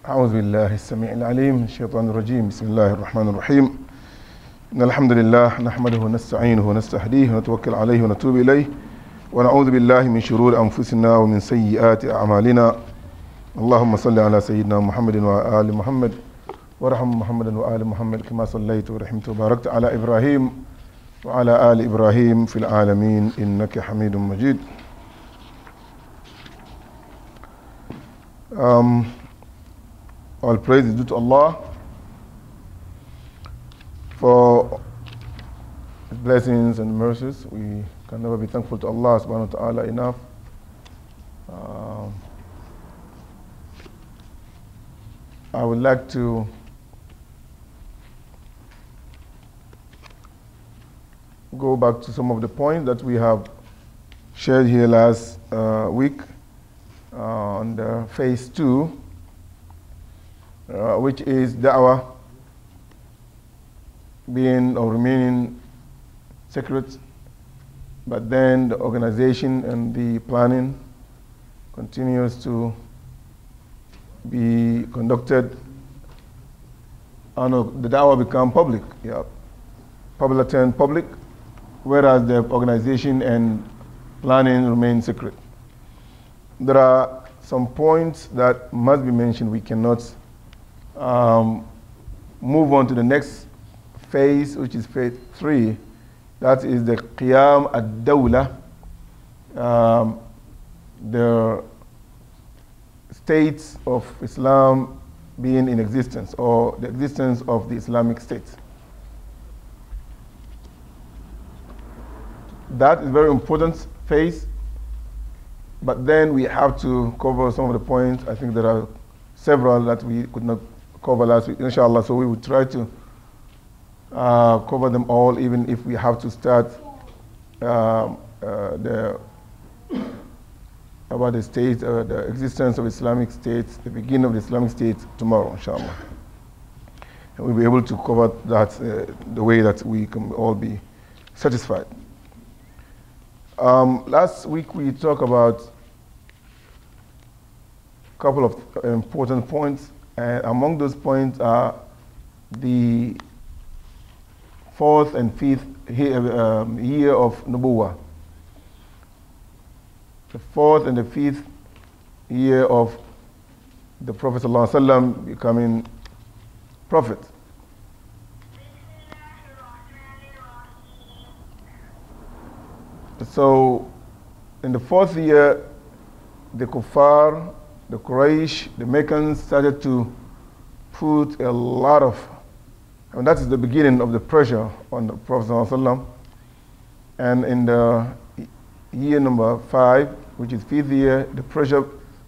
أعوذ بالله السميع العليم من الشيطان الرجيم بسم الله الرحمن الرحيم إن الحمد لله نحمده ونستعينه ونستهديه ونتوكل عليه ونتوب إليه ونعوذ بالله من شرور أنفسنا ومن سيئات أعمالنا اللهم صل على سيدنا محمد وآل محمد ورحم محمد وآل محمد كما صليت ورحمت وباركت على إبراهيم وعلى آل إبراهيم في العالمين إنك حميد مجيد. All praise is due to Allah for His blessings and mercies. We can never be thankful to Allah subhanahu wa ta'ala enough. I would like to go back to some of the points that we have shared here last week on the phase 2. Which is da'wah being or remaining secret, but then the organization and the planning continues to be conducted and the da'wah become public. Popular turn public, whereas the organization and planning remain secret. There are some points that must be mentioned. We cannot move on to the next phase, which is phase 3. That is the Qiyam ad-Dawla, the states of Islam being in existence, or the existence of the Islamic State. That is a very important phase, but then we have to cover some of the points. I think there are several that we could not cover last week, inshallah, so we will try to cover them all, even if we have to start about the state, the existence of Islamic states, the beginning of the Islamic state tomorrow, inshallah. And we'll be able to cover that the way that we can all be satisfied. Last week we talked about a couple of important points. And among those points are the 4th and 5th year of Nubuwah. The 4th and the 5th year of the Prophet ﷺ becoming prophet. So in the 4th year, the Kuffar, the Quraysh, the Meccans started to put a lot of, and that is the beginning of the pressure on the Prophet ﷺ. And in the year number 5, which is 5th year, the pressure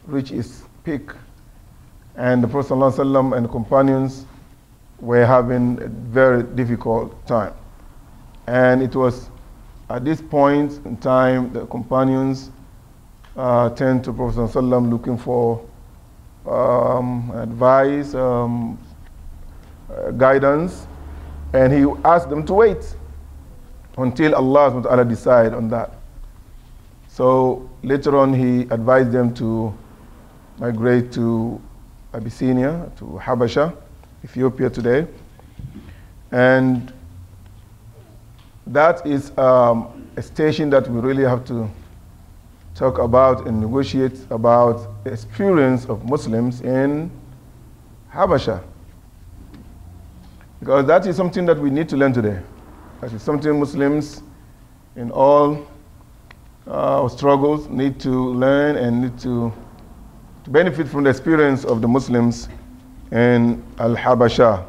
reached its peak. And the Prophet ﷺ and the companions were having a very difficult time. And it was at this point in time the companions turned to Prophet ﷺ looking for advice, guidance, and he asked them to wait until Allah decide on that. So later on he advised them to migrate to Abyssinia, to Habasha, Ethiopia today, and that is a station that we really have to talk about and negotiate about the experience of Muslims in Habasha. Because that is something that we need to learn today. That is something Muslims in all struggles need to learn and need to benefit from the experience of the Muslims in Al-Habasha.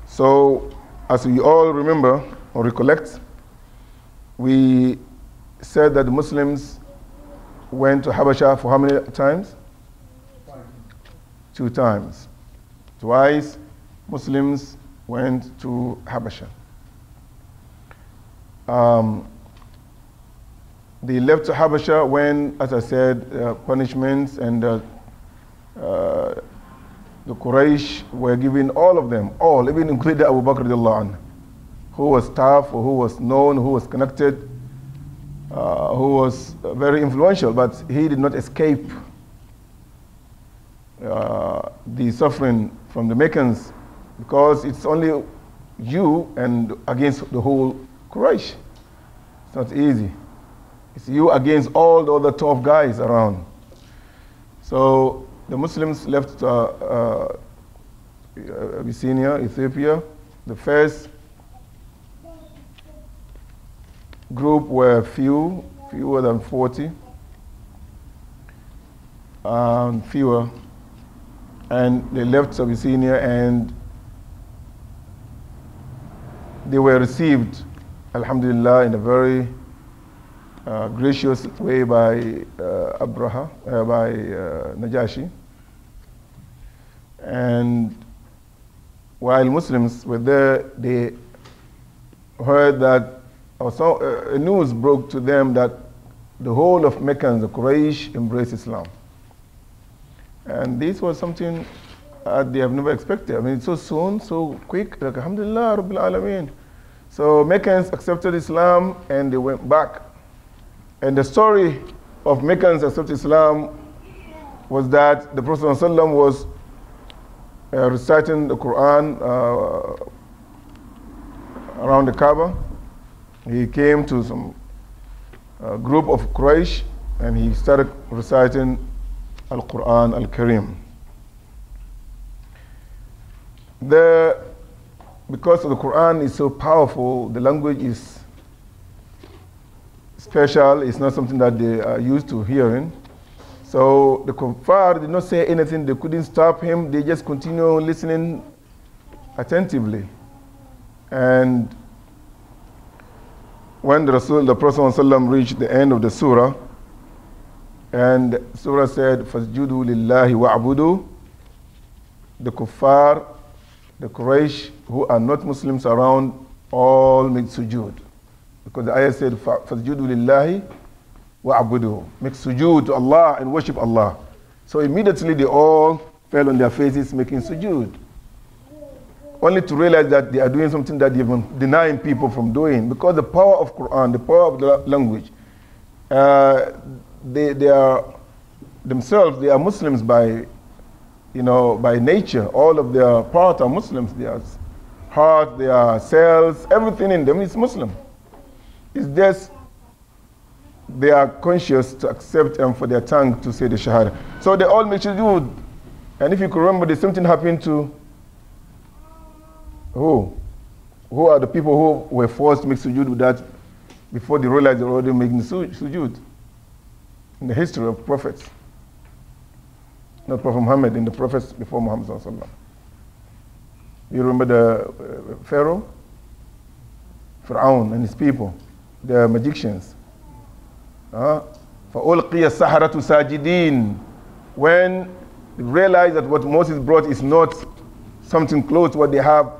So, as we all remember or recollect, we said that the Muslims went to Habasha for how many times? 2 times. Twice Muslims went to Habasha. They left to Habasha when, as I said, punishments and the Quraysh were giving all of them, all, even including Abu Bakr radiallahu anhu, who was tough, or who was known, who was connected, who was very influential, but he did not escape the suffering from the Meccans, because it's only you and against the whole Quraysh. It's not easy. It's you against all the other tough guys around. So the Muslims left Abyssinia, Ethiopia. The first group were fewer than 40, fewer, and they left Abyssinia, and they were received, alhamdulillah, in a very gracious way by Najashi. And while Muslims were there, they heard that news broke to them that the whole of Mecca and the Quraysh embraced Islam. And this was something they have never expected. I mean, it's so soon, so quick, like, alhamdulillah, Rabbil Alameen. So Meccans accepted Islam and they went back. And the story of Meccans accepting Islam was that the Prophet ﷺ was reciting the Quran around the Kaaba. He came to some group of Quraysh and he started reciting Al-Quran Al-Karim. Because the Quran is so powerful, the language is special. It's not something that they are used to hearing. So the kuffar did not say anything. They couldn't stop him. They just continue listening attentively. And when the Prophet ﷺ reached the end of the surah, and the surah said, "Fasjudu lillahi wa'budu," the kuffar, the Quraysh, who are not Muslims around, all made sujood. Because the ayah said, "Fasjudu lillahi wa'budu," make sujood to Allah and worship Allah. So immediately they all fell on their faces making sujood. Only to realize that they are doing something that they've been denying people from doing. Because the power of Quran, the power of the language, they are themselves, they are Muslims by nature. All of their parts are Muslims. Their heart, their cells, everything in them is Muslim. It's just they are conscious to accept and for their tongue to say the Shahada. So they all make sujood. And if you can remember, there's something happened to who? Who are the people who were forced to make sujood with that before they realized they were already making sujood? In the history of prophets. Not Prophet Muhammad, in the prophets before Muhammad sallallahu alaihi wasallam. You remember the Pharaoh? Haroun and his people, the magicians. فَأُلْقِيَ السَّحَرَةُ سَاجِدِينَ. When they realized that what Moses brought is not something close to what they have,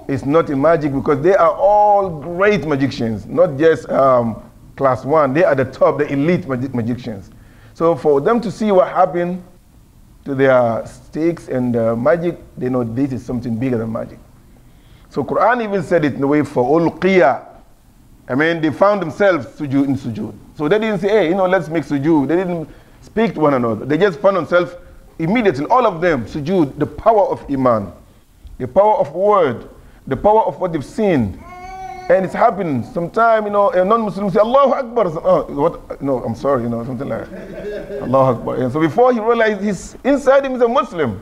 it's not in magic, because they are all great magicians, not just class 1. They are the top, the elite magicians. So for them to see what happened to their sticks and magic, they know this is something bigger than magic. So Quran even said it in the way for ulqiya. I mean, they found themselves in sujood. So they didn't say, hey, let's make sujood. They didn't speak to one another. They just found themselves immediately, all of them, sujood, the power of iman, the power of word, the power of what they've seen. And it's happening. Sometimes, a non-Muslim say, Allahu Akbar. Oh, what? No, I'm sorry, something like that. Allahu Akbar. And so before he realized inside him is a Muslim.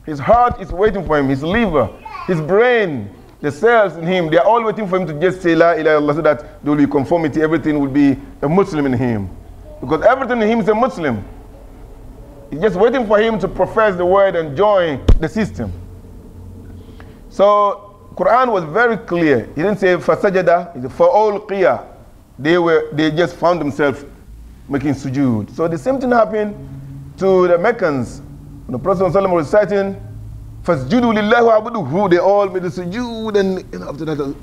His heart is waiting for him, his liver, his brain, the cells in him, they are all waiting for him to just say La ilaha illallah, so that there will be conformity, everything will be a Muslim in him. Because everything in him is a Muslim. He's just waiting for him to profess the word and join the system. So Quran was very clear. He didn't say fasajada, he said for all qiyah. They just found themselves making sujood. So the same thing happened to the Meccans. When the Prophet ﷺ was reciting Fasjudu lillahi wa'buduhu, they all made the sujood, and after that,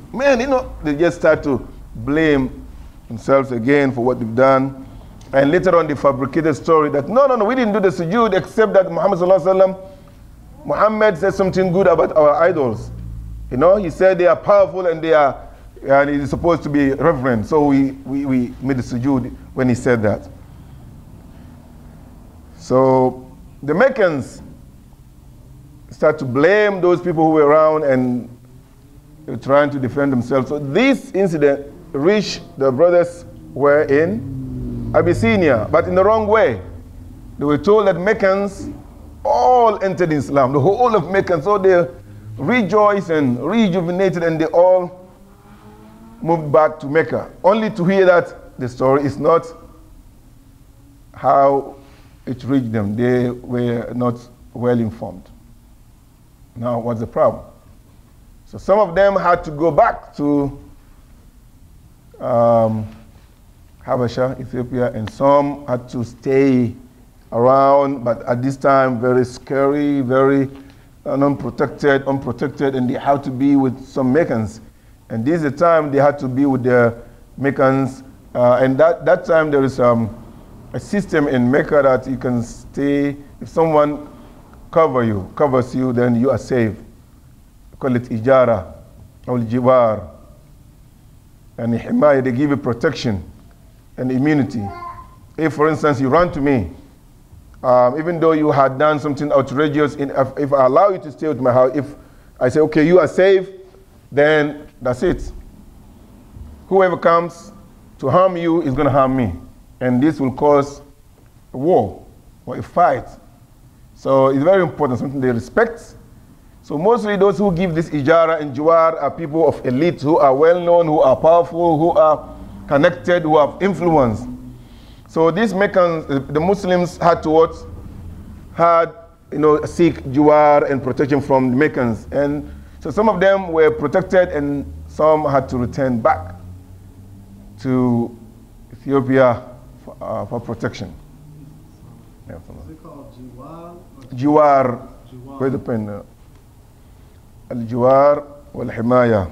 they just start to blame themselves again for what they've done. And later on, they fabricated story that no, we didn't do the sujood except that Muhammad said something good about our idols. He said they are powerful and and it is supposed to be reverent. So we made the sujood when he said that. So the Meccans, start to blame those people who were around and trying to defend themselves. So this incident reached the brothers were in Abyssinia, but in the wrong way. They were told that Meccans all entered Islam, the whole of Mecca. So they rejoiced and rejuvenated, and they all moved back to Mecca, only to hear that the story is not how it reached them. They were not well informed. Now, what's the problem? So some of them had to go back to Habasha, Ethiopia, and some had to stay around, but at this time very scary, very unprotected, and they had to be with some Meccans. And this is the time they had to be with the Meccans. And that time there is a system in Mecca that you can stay. If someone covers you, then you are safe. We call it ijara or jiwar. And himaya, they give you protection and immunity. If, for instance, you run to me, even though you had done something outrageous, if I allow you to stay with my house, if I say, okay, you are safe, then that's it. Whoever comes to harm you is going to harm me. And this will cause a war or a fight. So it's very important, something they respect. So mostly those who give this ijara and juwar are people of elite, who are well known, who are powerful, who are connected, who have influence. So these Meccans, the Muslims had to what? Had, seek juwar and protection from the Meccans. And so some of them were protected and some had to return back to Ethiopia for protection. Is it called jiwar? Juwar. Where's the pen? Al-juwar wal-himaya.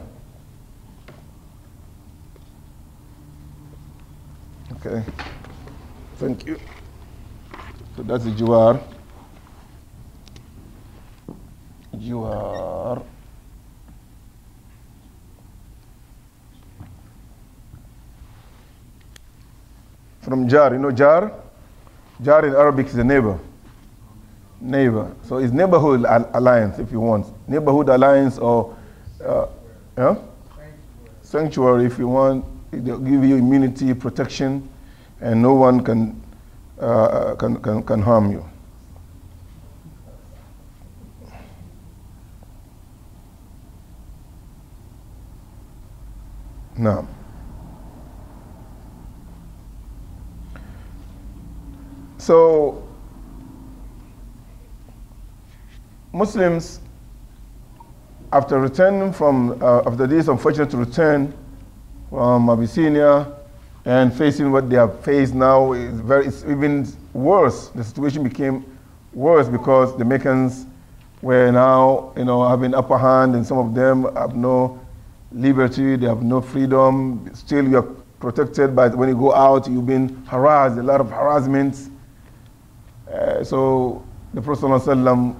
Okay. Thank you. So that's the juwar. Juwar. From jar, jar? Jar in Arabic is a neighbor. Neighbor. So it's neighborhood alliance if you want. Neighborhood alliance or sanctuary if you want. They'll give you immunity, protection, and no one can harm you. Now, so Muslims, after returning from, after this unfortunate return from Abyssinia and facing what they have faced now, it's even worse. The situation became worse because the Meccans were now, having upper hand, and some of them have no liberty, they have no freedom. Still, you are protected, but when you go out, you've been harassed, a lot of harassment. So the Prophet ﷺ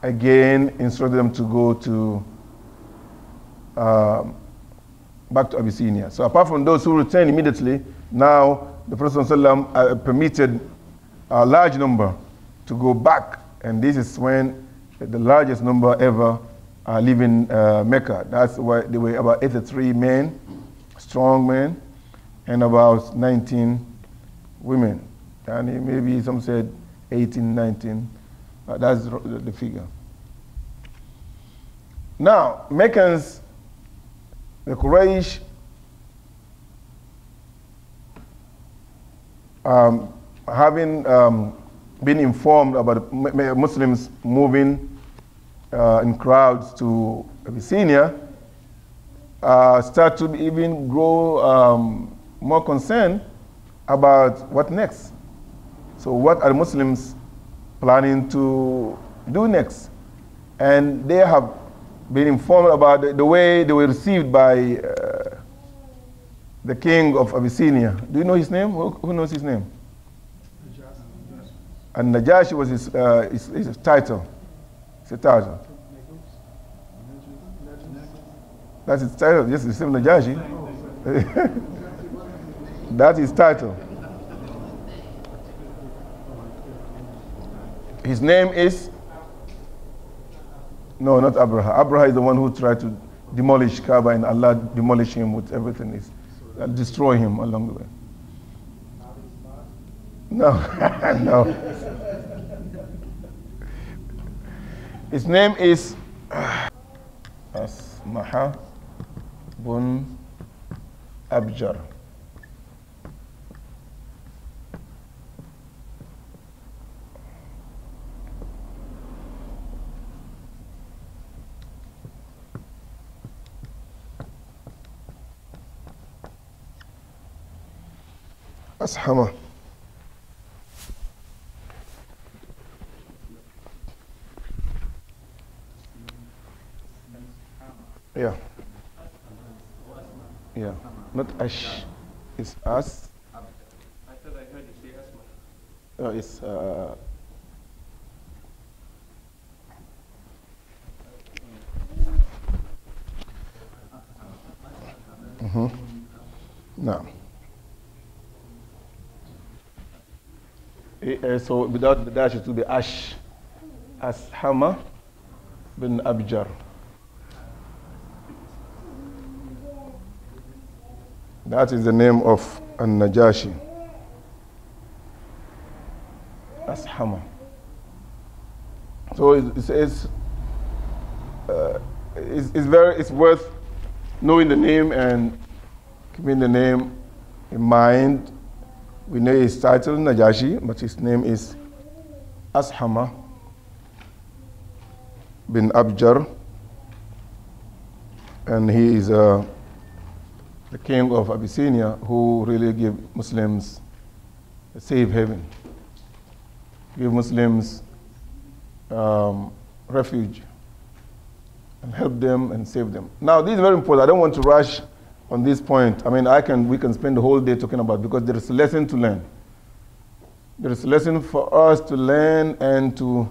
again instructed them to go to back to Abyssinia. So apart from those who returned immediately, now the Prophet ﷺ permitted a large number to go back, and this is when the largest number ever live in Mecca. That's why there were about 83 men, strong men, and about 19 women. And maybe some said 18, 19. That's the figure. Now, Meccans, the Quraysh, having been informed about Muslims moving in crowds to Abyssinia, start to even grow more concerned about what next. So what are Muslims planning to do next? And they have been informed about the way they were received by the king of Abyssinia. Do you know his name? Who knows his name? And Najashi was his title. It's a title. That's his title. Yes, it's Najashi. That's his title. His name is No, not Abraha. Abraha is the one who tried to demolish Kaaba, and Allah demolished him with everything. Destroy him along the way. No, no. His name is Asmaha bin Abjar. Ashama. Yeah. Yeah. Not Ash. It's As. I thought I heard you say Asma. It's No. So without the dash, it will be Ash. Ashama bin Abjar. That is the name of An-Najashi. Ashama. So it's worth knowing the name and keeping the name in mind. We know his title Najashi, but his name is Ashama bin Abjar, and he is the king of Abyssinia, who really gave Muslims a safe haven, give Muslims refuge, and help them and save them. Now, this is very important. I don't want to rush on this point. I mean, we can spend the whole day talking about it, because there is a lesson to learn. There is a lesson for us to learn and to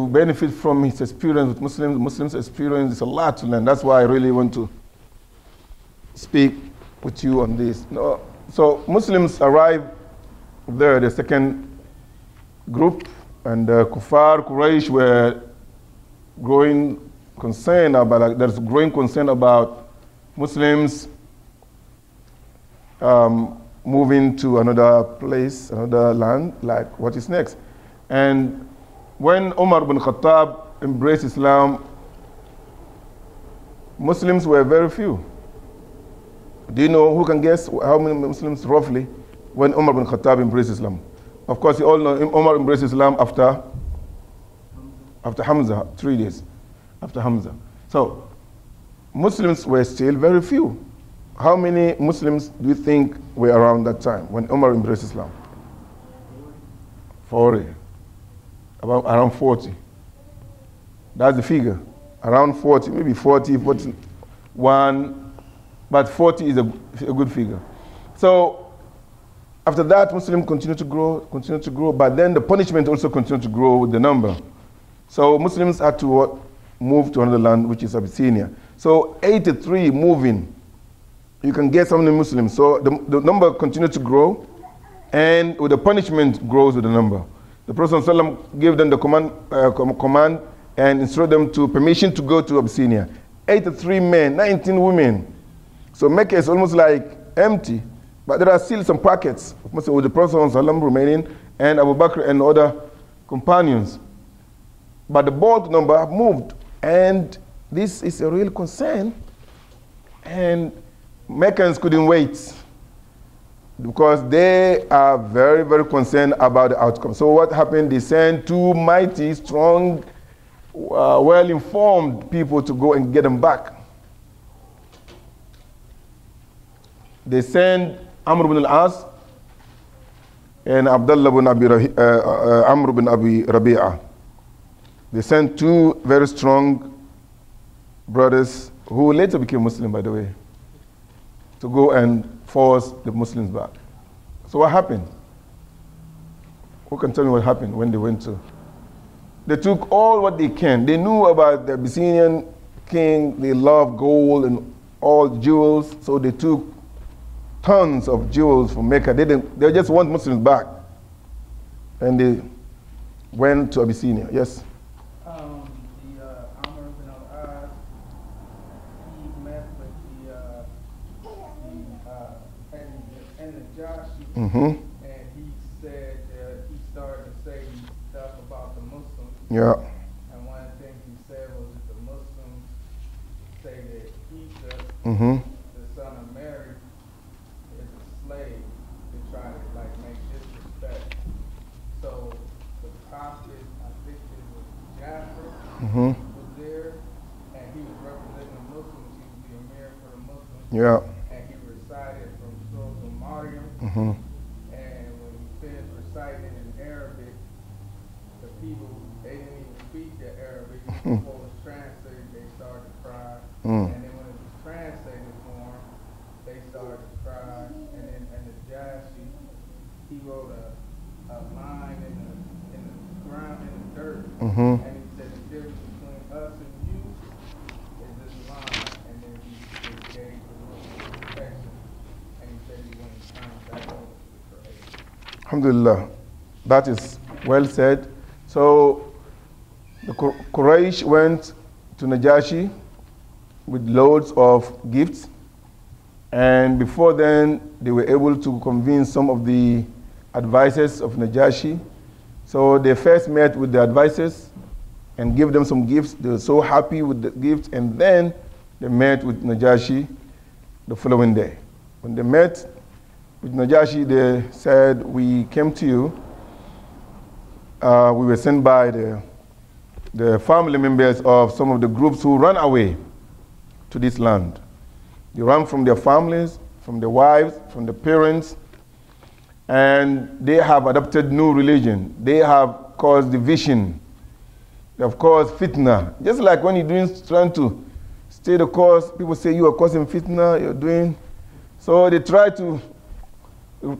benefit from his experience with Muslims. Muslims' experience is a lot to learn. That's why I really want to speak with you on this. No, so Muslims arrived there, the second group, and Kuffar, Quraysh were growing concern about, there's growing concern about Muslims moving to another place, another land, like what is next. And when Umar bin Khattab embraced Islam, Muslims were very few. Do you know, who can guess how many Muslims roughly when Umar bin Khattab embraced Islam? Of course, you all know Umar embraced Islam after Hamza, 3 days after Hamza. So, Muslims were still very few. How many Muslims do you think were around that time when Umar embraced Islam? 40. Around 40. That's the figure. Around 40, maybe 40, 41, but 40 is a good figure. So, after that, Muslims continued to grow, but then the punishment also continued to grow with the number. So Muslims had to move to another land, which is Abyssinia. So 83 moving. You can guess how many Muslims. So the number continued to grow, and with the punishment grows with the number. The Prophet ﷺ gave them the command and instructed them to permission to go to Abyssinia. 83 men, 19 women. So Mecca is almost like empty, but there are still some pockets with the Prophet ﷺ remaining, and Abu Bakr and other companions. But the bulk number have moved, and this is a real concern. And Meccans couldn't wait, because they are very, very concerned about the outcome. So what happened? They sent two mighty, strong, well-informed people to go and get them back. They sent Amr bin al-As and Abdullah bin Amr bin Abi Rabi'ah. They sent two very strong brothers, who later became Muslim, by the way, to go and force the Muslims back. So what happened? Who can tell me what happened when they went to? They took all what they can. They knew about the Abyssinian king. They loved gold and all jewels, so they took tons of jewels from Mecca. They just want Muslims back. And they went to Abyssinia. Yes? Amr ibn al-As, he met with the Najashi, and he said he started to say stuff about the Muslims. Yeah. And one of the things he said was that the Muslims say that Isa, the son of Mary, is a slave to try to like make disrespect. So the prophet, I think it was Jafar, was there, and he was representing the Muslims. He was the Amir for the Muslims. Yeah. And he recited from Surah Maryam. And when he finished reciting it in Arabic, the people, they didn't even speak the Arabic. Before it was translated, they started to cry. And then when it was translated for them, they started to cry. And then the Jashi, he wrote a line in the ground, in the dirt. And he said the difference between us and you is this line. And then he gave the Muslim protection. And he said he went and turned back over to the Creator. Alhamdulillah. That is well said. So the Quraysh went to Najashi with loads of gifts, and before then they were able to convince some of the advisors of Najashi. So they first met with the advisors and gave them some gifts. They were so happy with the gifts, and then they met with Najashi the following day. When they met with Najashi, they said, "We came to you. We were sent by the family members of some of the groups who ran away to this land. They ran from their families, from their wives, from their parents, and they have adopted new religion. They have caused division. They have caused fitna. Just like when you're trying to stay the course, people say you are causing fitna, you're doing." So they try to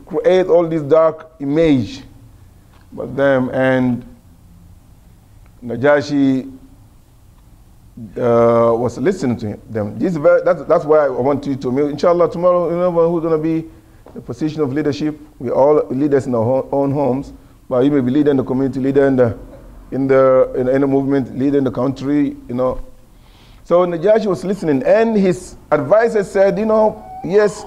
create all this dark image about them, and Najashi was listening to them. That's why I want you to, inshallah, tomorrow, you know who's going to be the position of leadership. We all leaders in our own homes, but you may be leader in the community, leader in the movement, leader in the country, you know. So Najashi was listening, and his advisor said, yes,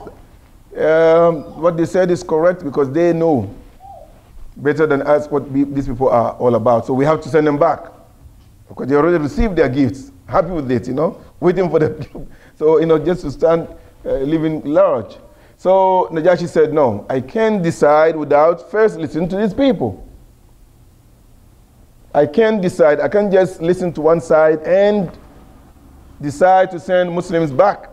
what they said is correct, because they know better than us what these people are all about. So we have to send them back, because they already received their gifts. Happy with it, waiting for them. So, just to stand living large. So Najashi said, no, I can't decide without first listening to these people. I can't decide. I can't just listen to one side and decide to send Muslims back.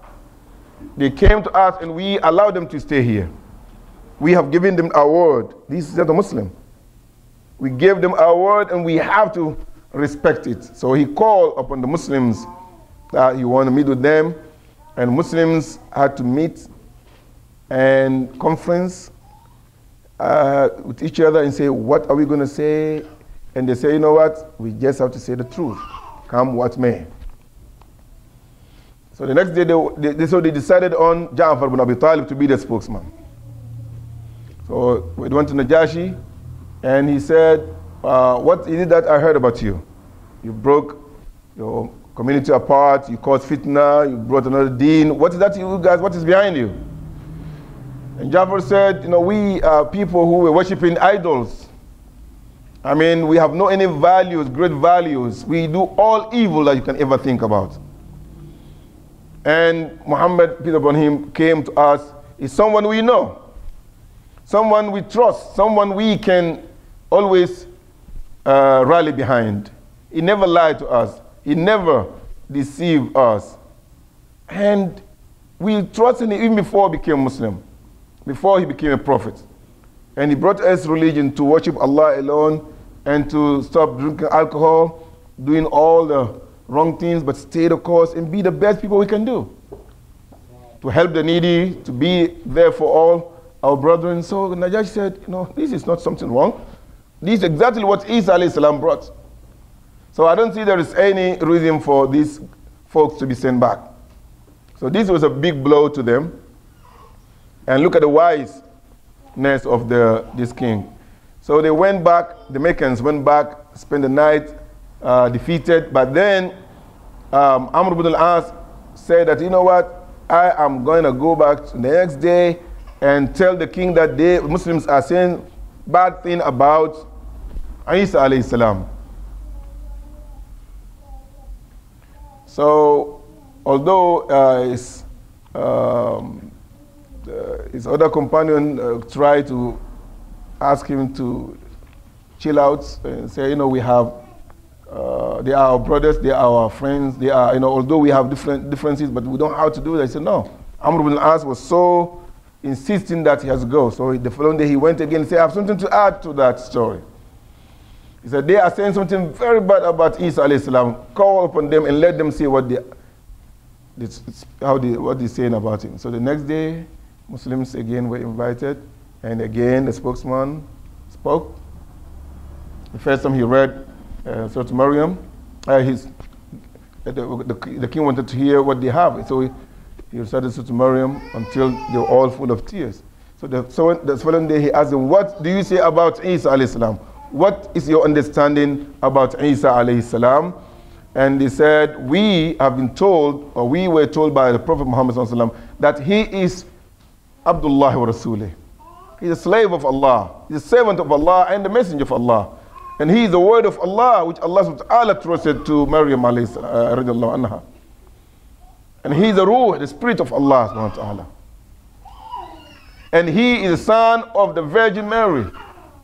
They came to us and we allowed them to stay here. We have given them our word. This is not a Muslim. We gave them our word and we have to respect it. So he called upon the Muslims that he wanted to meet with them, and Muslims had to meet and conference with each other and say, what are we going to say? And they say, you know what? We just have to say the truth, come what may. So the next day, they decided on Ja'far ibn Abi Talib to be the spokesman. So we went to Najashi, and he said, what is it that I heard about you? You broke your community apart, you caused fitna, you brought another deen. What is that, you guys? What is behind you? And Ja'far said, we are people who were worshipping idols. I mean, we have no any values, great values. We do all evil that you can ever think about. And Muhammad, peace upon him, came to us. Is someone we know, someone we trust, someone we can always rally behind. He never lied to us. He never deceived us. And we trusted him even before he became Muslim, before he became a prophet. And he brought us religion to worship Allah alone and to stop drinking alcohol, doing all the wrong things, but stay the course and be the best people we can do. To help the needy, to be there for all our brethren. So Najashi said, this is not something wrong. This is exactly what Isa alayhi salam brought. So I don't see there is any reason for these folks to be sent back. So this was a big blow to them. And look at the wiseness of this king. So they went back, the Meccans went back, spent the night defeated. But then Amr ibn al-As said that, you know what, I am going to go back the next day and tell the king that the Muslims are saying bad thing about Isa alayhi salam. So although his other companion tried to ask him to chill out and say, you know, we have, they are our brothers, they are our friends, they are, you know, although we have differences, but we don't know how to do it. I said, no. Amr ibn al-As was so insisting that he has to go. So the following day he went again and said, I have something to add to that story. He said, they are saying something very bad about Isa alayhi salam. Call upon them and let them see what they're saying about him. So the next day, Muslims again were invited, and again the spokesman spoke. The first time he read Surah Maryam, the king wanted to hear what they have. So he recited Surah Maryam until they were all full of tears. So the following day he asked them, what do you say about Isa alayhi salam? What is your understanding about Isa alayhi salam? And they said, we have been told, or we were told by the Prophet Muhammad sallallahu alaihi wasallam, that he is Abdullah wa Rasulih. He's a slave of Allah. He's a servant of Allah and the messenger of Allah. And he is the word of Allah, which Allah subhanahu wa ta'ala trusted to Maryam radiallahu anha. And he is the ruh, the spirit of Allah subhanahu wa ta'ala. And he is the son of the Virgin Mary.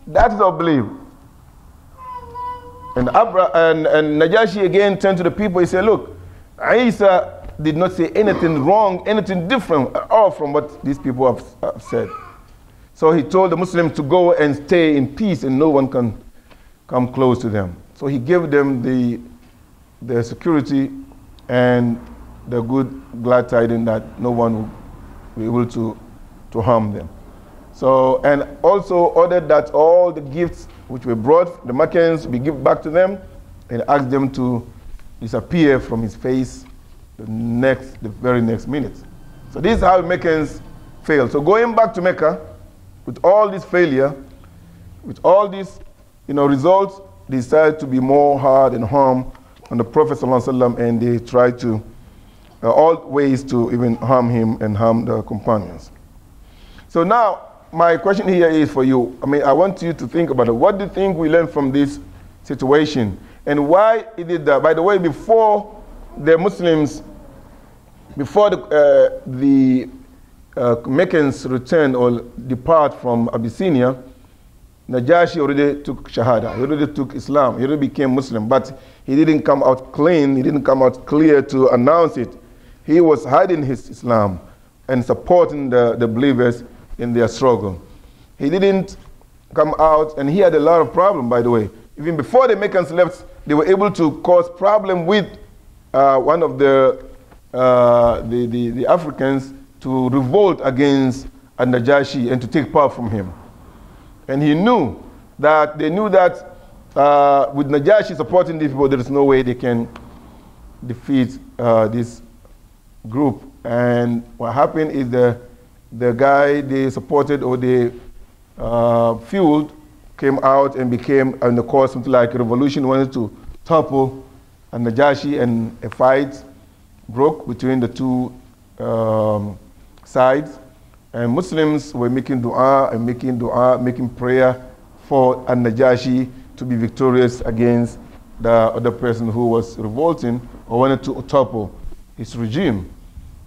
That is our belief. And Najashi again turned to the people. He said, look, Isa did not say anything wrong, anything different at all from what these people have said. So he told the Muslims to go and stay in peace and no one can come close to them. So he gave them the security and the good glad tidings that no one will be able to harm them. So, and also ordered that all the gifts which were brought, the Meccans, be given back to them, and asked them to disappear from his face the very next minute. So this is how Meccans failed. So going back to Mecca, with all this failure, with all these results, they decided to be more hard and harm on the Prophet ﷺ, and they tried to all ways to even harm him and harm the companions. So now, my question here is for you. I want you to think about it. What do you think we learned from this situation? And why it did that? By the way, before the Muslims, before the Meccans returned or depart from Abyssinia, Najashi already took Shahada. He already took Islam. He already became Muslim. But he didn't come out clean. He didn't come out clear to announce it. He was hiding his Islam and supporting the believers in their struggle. He didn't come out, and he had a lot of problems, by the way. Even before the Meccans left, they were able to cause problem with one of the Africans to revolt against Najashi and to take power from him. And they knew that with Najashi supporting these people, there is no way they can defeat this group. And what happened is the guy they supported or they fueled came out and became, and of course, something like a revolution, wanted to topple Najashi, and a fight broke between the two sides. And Muslims were making dua, making prayer for Najashi to be victorious against the other person who was revolting or wanted to topple his regime.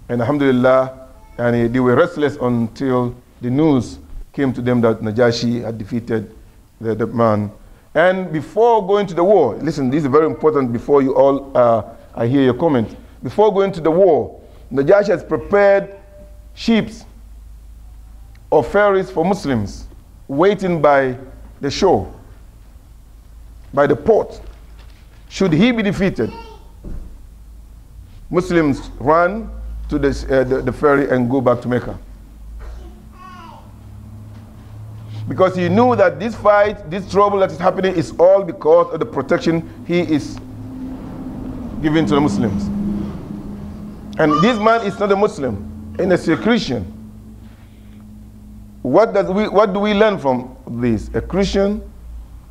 And alhamdulillah, and they were restless until the news came to them that Najashi had defeated the man. And before going to the war, listen, this is very important before you all, I hear your comment. Before going to the war, Najashi has prepared ships or ferries for Muslims waiting by the shore, by the port. Should he be defeated, Muslims run to the ferry and go back to Mecca. Because he knew that this fight, this trouble that is happening is all because of the protection he is giving to the Muslims. And this man is not a Muslim, and is a Christian. What do we learn from this. A Christian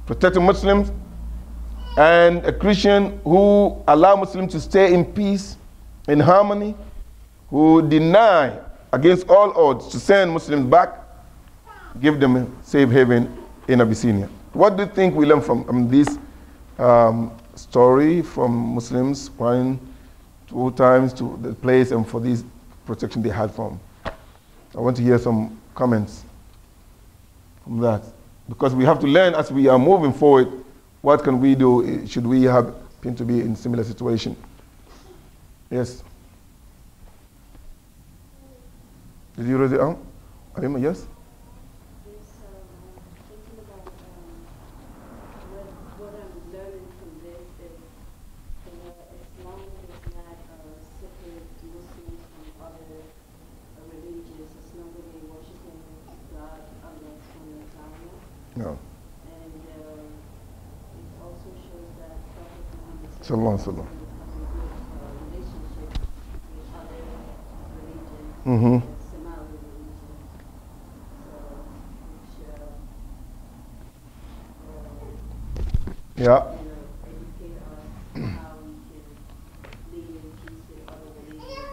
protecting Muslims and a Christian who allow Muslims to stay in peace, in harmony, who deny against all odds to send Muslims back, give them a safe haven in Abyssinia. What do you think we learn from this story from Muslims going 2 times to the place and for this protection they had from? I want to hear some comments from that. Because we have to learn as we are moving forward, what can we do? Should we happen to be in similar situation? Yes. Did you raise it out? Alima, yes? Thinking about what I'm learning from this is Islam is not separate Muslims from other religions as long as they worship God, Allah subhanahu wa ta'ala. No. And it also shows that Prophet Muhammad Sallallahu alaihi wasallam. has a good relationship with other religions. Mm-hmm. Yeah. Educate us how we can live in peace with other religions,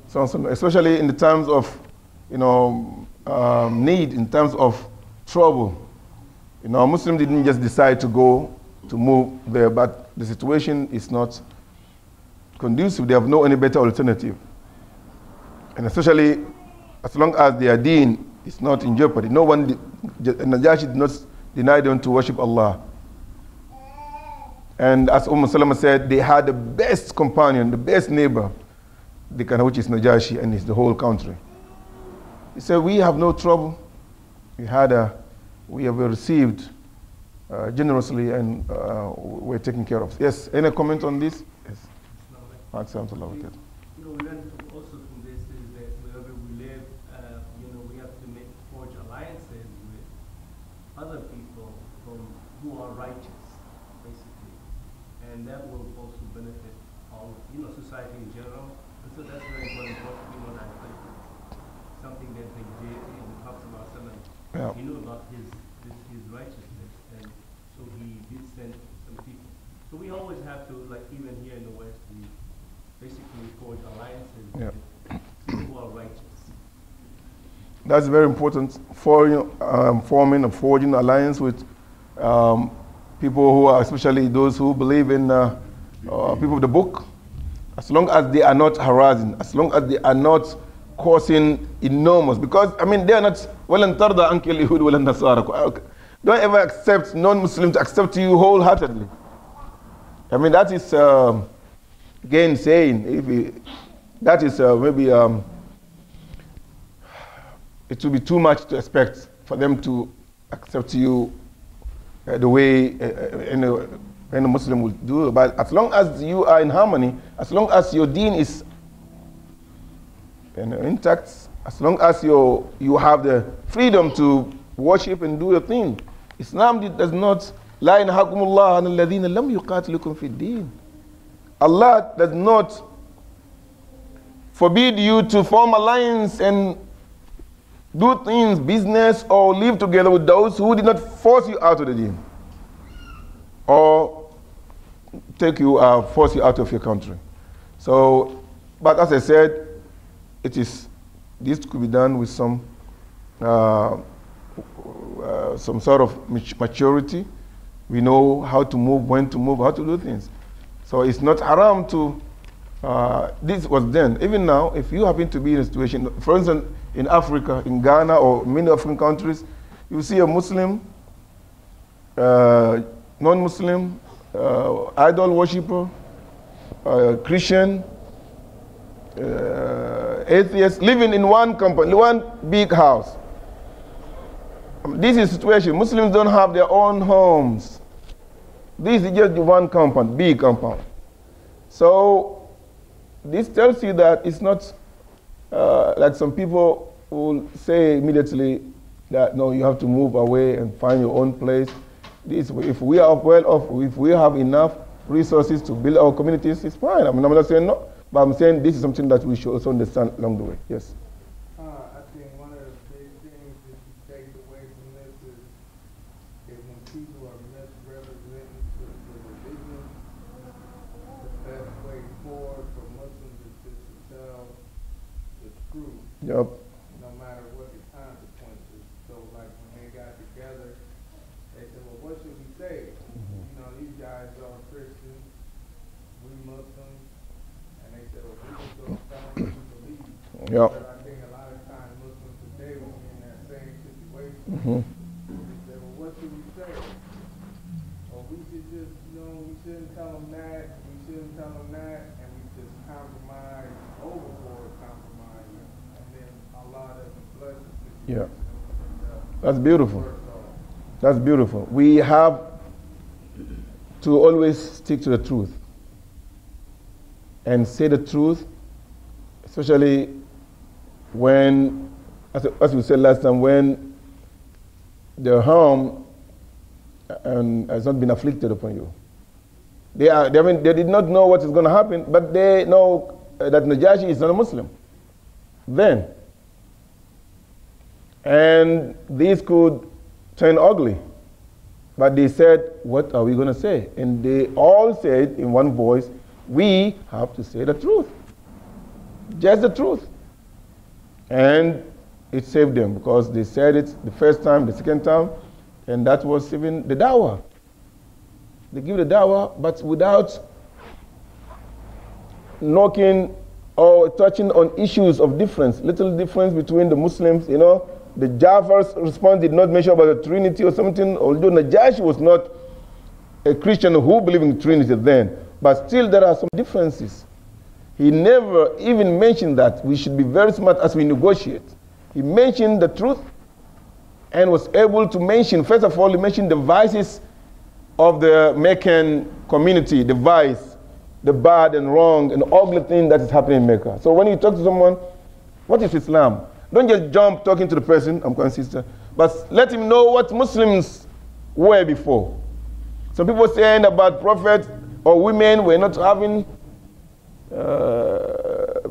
So, especially in the times of, need, in terms of trouble. Muslims didn't just decide to move there, but the situation is not conducive. They have no any better alternative. And especially as long as their deen is not in jeopardy. No one, Najashi did not deny them to worship Allah. And as Salama said, they had the best companion, the best neighbor, which is Najashi, and it's the whole country. He said, we have no trouble. We have received generously and we're taken care of. Yes, any comment on this? Yes. We learn also from this is that wherever we live, we have to forge alliances with other people who are righteous, basically, and that will also benefit all, society in general. And so that's very important. That something that they did in the Prophet ﷺ, he knew about his righteousness, and so he did send some people. So we always have to, even here in the West, we basically forge alliances with people who are righteous. That's very important. Forming and forging alliance with people who are, especially those who believe in people of the book, as long as they are not harassing, as long as they are not causing enormous, because they are not وَلَن تَرْضَى عَنْكَ الْيَهُودُ وَلَا النَّصَارَى. Don't ever accept non-Muslims to accept you wholeheartedly. That is again saying, that is maybe it will be too much to expect for them to accept you the way any Muslim will do. But as long as you are in harmony, as long as your deen is intact, as long as you have the freedom to worship and do your thing, Islam does not لا ينهاكم الله عن الذين لم يقاتلوكم في الدين. Allah does not forbid you to form alliance and do things, business, or live together with those who did not force you out of the deen or force you out of your country. So, but as I said, this could be done with some sort of maturity. We know how to move, when to move, how to do things. So it's not haram to, this was then. Even now, if you happen to be in a situation, for instance, in Africa, in Ghana or many African countries, you see a Muslim, non-Muslim, idol worshipper, Christian, atheist, living in one company, one big house. This is a situation. Muslims don't have their own homes. This is just one compound, big compound. So this tells you that it's not like some people will say immediately that no, you have to move away and find your own place. If we are well off, if we have enough resources to build our communities, it's fine. I'm not saying no, but I'm saying this is something that we should also understand along the way. Yes. One truth. Yep. No matter what the consequences. So like when they got together, they said, well, what should we say? You know, these guys are Christians, we Muslims, and they said, well, we just don't tell them what we believe. Yep. But I think a lot of times Muslims today will be in that same situation. Mm-hmm. They say, well, what should we say? Well, we should just, you know, we shouldn't tell them that, we shouldn't tell them that, and we just compromise, overboard compromise, and then Allah doesn't bless the situation. Yeah. That's beautiful. That's beautiful. We have to always stick to the truth and say the truth, especially when, as we said last time, when the harm has not been afflicted upon you. They did not know what is going to happen, but they know that Najashi is not a Muslim. Then. And this could turn ugly. But they said, what are we going to say? And they all said in one voice, we have to say the truth. Just the truth. And it saved them because they said it the first time, the second time, and that was even the dawah. They give the dawah, but without knocking or touching on issues of difference, little difference between the Muslims, you know. The Ja'far's response did not mention about the Trinity or something, although Najashi was not a Christian who believed in Trinity then. But still there are some differences. He never even mentioned that we should be very smart as we negotiate. He mentioned the truth and was able to mention, first of all, he mentioned the vices of the Meccan community, the vice, the bad and wrong and ugly thing that is happening in Mecca. So when you talk to someone, what is Islam? Don't just jump talking to the person, I'm going sister, but let him know what Muslims were before. Some people saying about prophets or women were not having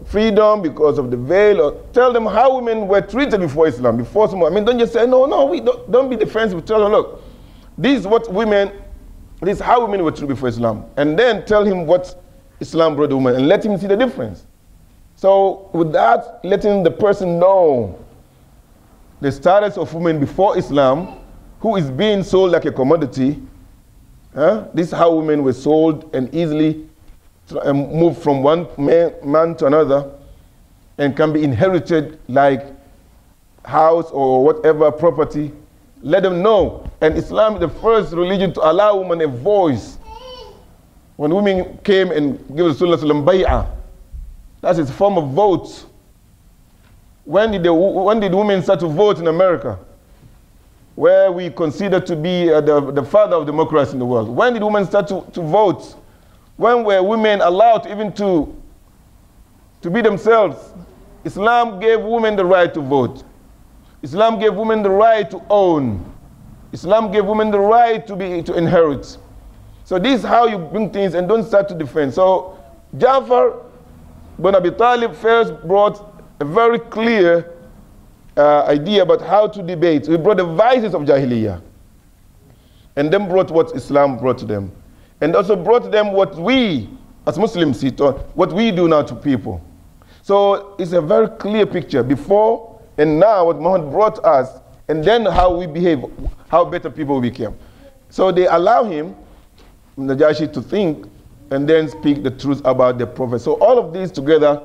freedom because of the veil, or tell them how women were treated before Islam, before someone. I mean, don't just say, no, we don't be defensive. Tell them, look, this is how women were treated before Islam. And then tell him what Islam brought the woman and let him see the difference. So without letting the person know the status of women before Islam, who is being sold like a commodity, this is how women were sold and easily moved from one man to another and can be inherited like house or whatever property. Let them know. And Islam is the first religion to allow women a voice. When women came and gave Rasulullah bay'ah, that's its form of vote. When did women start to vote in America, where we consider to be the father of democracy in the world? When did women start to vote? When were women allowed even to be themselves? Islam gave women the right to vote. Islam gave women the right to own. Islam gave women the right to inherit. So this is how you bring things and don't start to defend. So Ja'far bin Abi Talib first brought a very clear idea about how to debate. He brought the vices of Jahiliyyah and then brought what Islam brought to them. And also brought to them what we as Muslims see, what we do now to people. So it's a very clear picture before and now what Muhammad brought us, and then how we behave, how better people we became. So they allow him, Najashi, to think and then speak the truth about the Prophet. So all of these together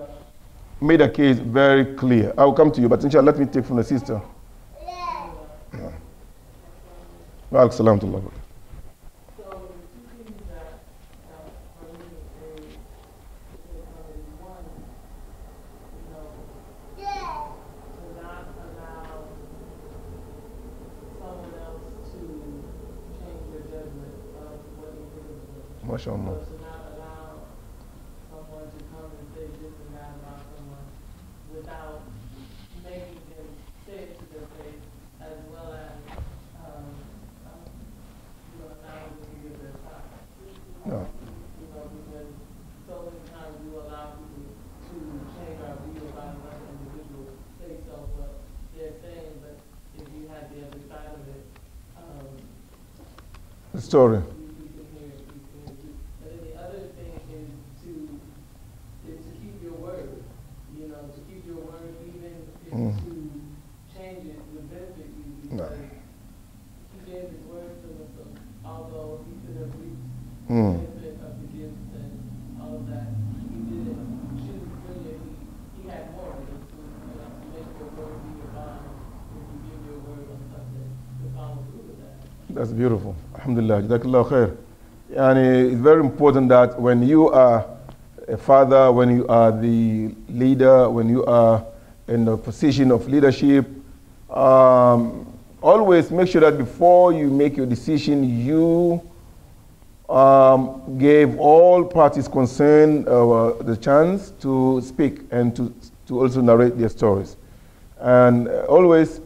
made a case very clear. I will come to you, but inshallah, let me take from the sister. Wa alaikum salam to Allah. MashaAllah. To not allow someone to come and say this and that about someone without making them say it to their face, as well as not to give their side. No. Because so many times you allow people to change our view about another individual based on what they're saying, but if you had the other side of it, The story. To keep your word, to keep your word, even to change it would benefit you because he gave his word to them. So although he could have reached the benefit of the gifts and all of that, he didn't choose brilliant. He had more of it to make your word be your bond. If you give your word on something, to follow through with that. That's beautiful. Alhamdulillah. Jazakallah khair. And it's very important that when you are a father, when you are the leader, when you are in a position of leadership, always make sure that before you make your decision, you gave all parties concerned the chance to speak and to also narrate their stories. And always,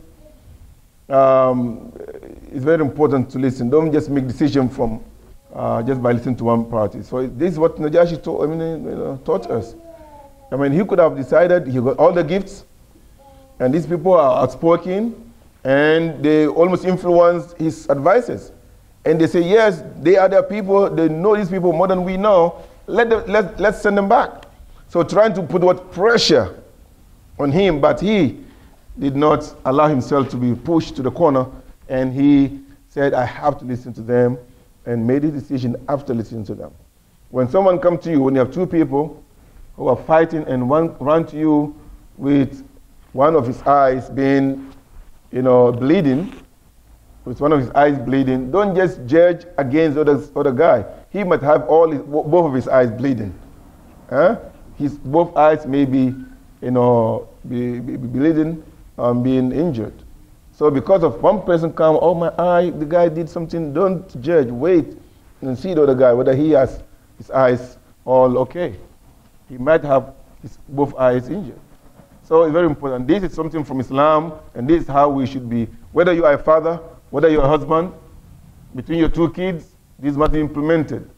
it's very important to listen. Don't just make decisions from just by listening to one party. So this is what Najashi taught us. I mean, he could have decided he got all the gifts, and these people are outspoken, and they almost influence his advisors. And they say, yes, they are their people, they know these people more than we know, let's send them back. So trying to put what pressure on him, but he did not allow himself to be pushed to the corner, and he said, I have to listen to them, and made a decision after listening to them. When someone comes to you, when you have two people who are fighting and one run to you with one of his eyes being, bleeding, with one of his eyes bleeding, don't just judge against the other guy. He might have both of his eyes bleeding. Both eyes may be, be bleeding, being injured. So because of one person come, oh my eye, the guy did something, don't judge, wait and see the other guy, whether he has his eyes all okay. He might have both eyes injured. So it's very important. This is something from Islam, and this is how we should be. Whether you are a father, whether you are a husband, between your two kids, this must be implemented.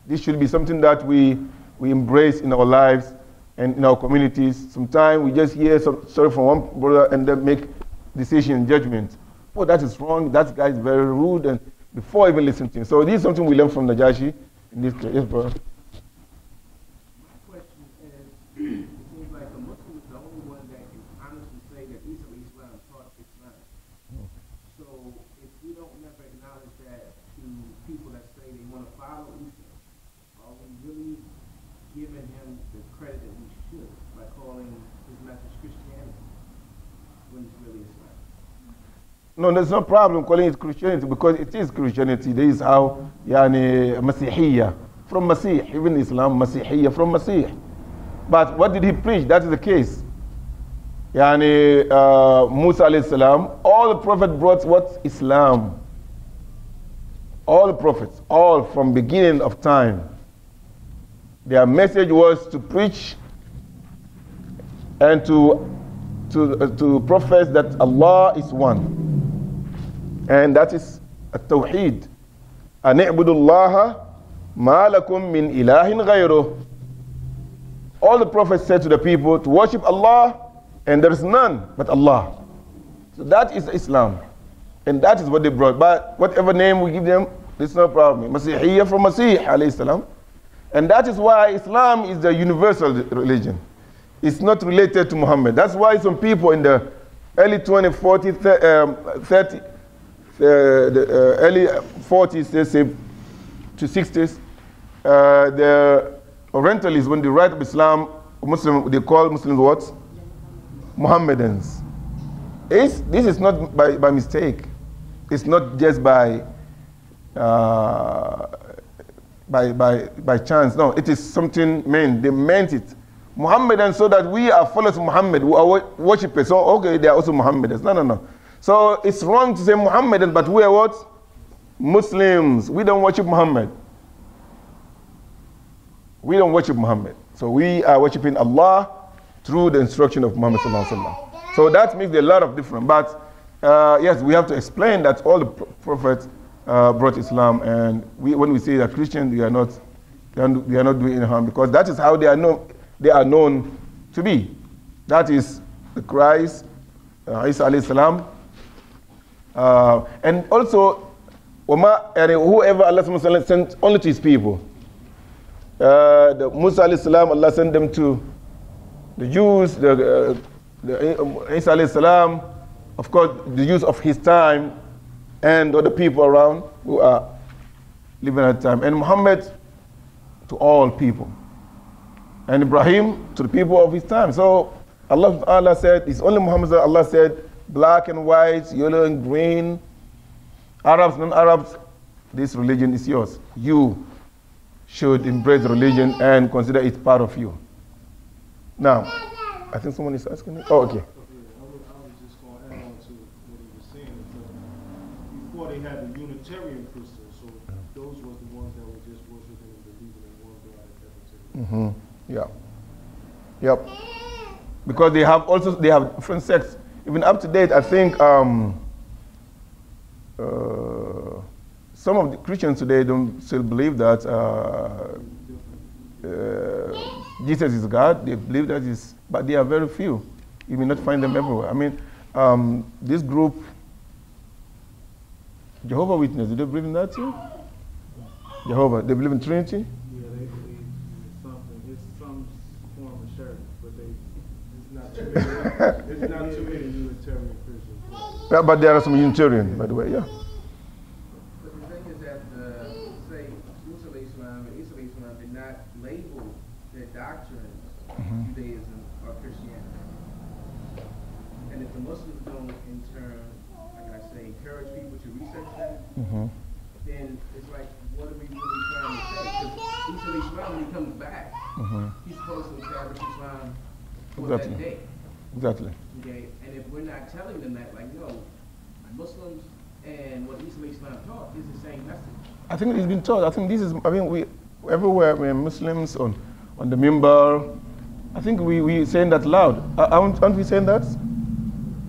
This should be something that we embrace in our lives and in our communities. Sometimes we just hear some story from one brother and then make decision, judgment. Oh, that is wrong. That guy is very rude, and before even listening to him. So this is something we learn from Najashi in this case. Yes, brother. My question is, it seems like the Muslim is the only one that can honestly say that Islam taught Islam. So if we don't never acknowledge that to people that say they want to follow Islam, are we really giving him the credit that we should by calling his message Christianity when it's really Islam? No, there's no problem calling it Christianity because it is Christianity. This is how, Masihiyya, from Masih, even Islam, Masihiyya, from Masih. But what did he preach? That is the case. Musa alayhi salam, all the prophets brought what? Islam. All the prophets, all from beginning of time. Their message was to preach and to profess that Allah is one. And that is at-tawheed. An i'budullaha ma lakum min ilahin ghayruh. All the prophets said to the people to worship Allah, and there is none but Allah. So that is Islam. And that is what they brought. But whatever name we give them, it's no problem. Masihiyya from Masih alayhi salam. And that is why Islam is the universal religion. It's not related to Muhammad. That's why some people in the early 20s, 40s, 30s, the early 40s, they say, to 60s, the Orientalists, when they write of Islam, Muslim, they call Muslims what? Mohammedans. This is not by mistake. It's not just by chance. No, it is something meant. They meant it. Mohammedans, so that we are followers of Muhammad, who are worshippers. So, okay, they are also Mohammedans. No. So it's wrong to say Mohammedans, but we are what? Muslims. We don't worship Muhammad. We don't worship Muhammad. So we are worshiping Allah through the instruction of Muhammad sallallahu alaihi wasallam. So that makes a lot of difference. But yes, we have to explain that all the prophets brought Islam, and when we say that Christians, they are not doing any harm, because that is how they are known to be. That is the Christ, Isa alayhi salam, and also whoever Allah sent only to his people. The Musa alayhi salam, Allah sent them to the Jews, the Isa alayhi salam, of course, the use of his time and other people around who are living at the time. And Muhammad to all people. And Ibrahim to the people of his time. So Allah said, it's only Muhammad that Allah said, black and white, yellow and green, Arabs, non-Arabs, this religion is yours. You should embrace the religion and consider it part of you. Now, I think someone is asking me. Oh, okay. I was just going to add on to what he was saying. Before they had the Unitarian Christians, so those were the ones that were just worshiping and believing in one God at that time. Yeah. Yep. Because they have different sects. Even up to date, I think some of the Christians today don't still believe that Jesus is God. They believe that is, but they are very few. You may not find them everywhere. I mean, this group, Jehovah's Witness, do they believe in that too? Jehovah, they believe in Trinity? Yeah, they believe in something. It's some form of church, but it's not too many Unitarian Christians. Yeah, but there are some Unitarian, by the way, yeah. But the thing is that, say, Islam and Islam did not label their doctrines Judaism or Christianity. And if the Muslims don't, in turn, how can I say, encourage people to research that, then it's like, what are we really trying to say? Because Islam, when he comes back, he's supposed to establish Islam for that day. Exactly. Okay, and if we're not telling them that, like, no, Muslims and what Islam taught is the same message. I think it's been taught. I think this is, I mean, we everywhere we're Muslims on the minbar. I think we saying that loud. Aren't we saying that?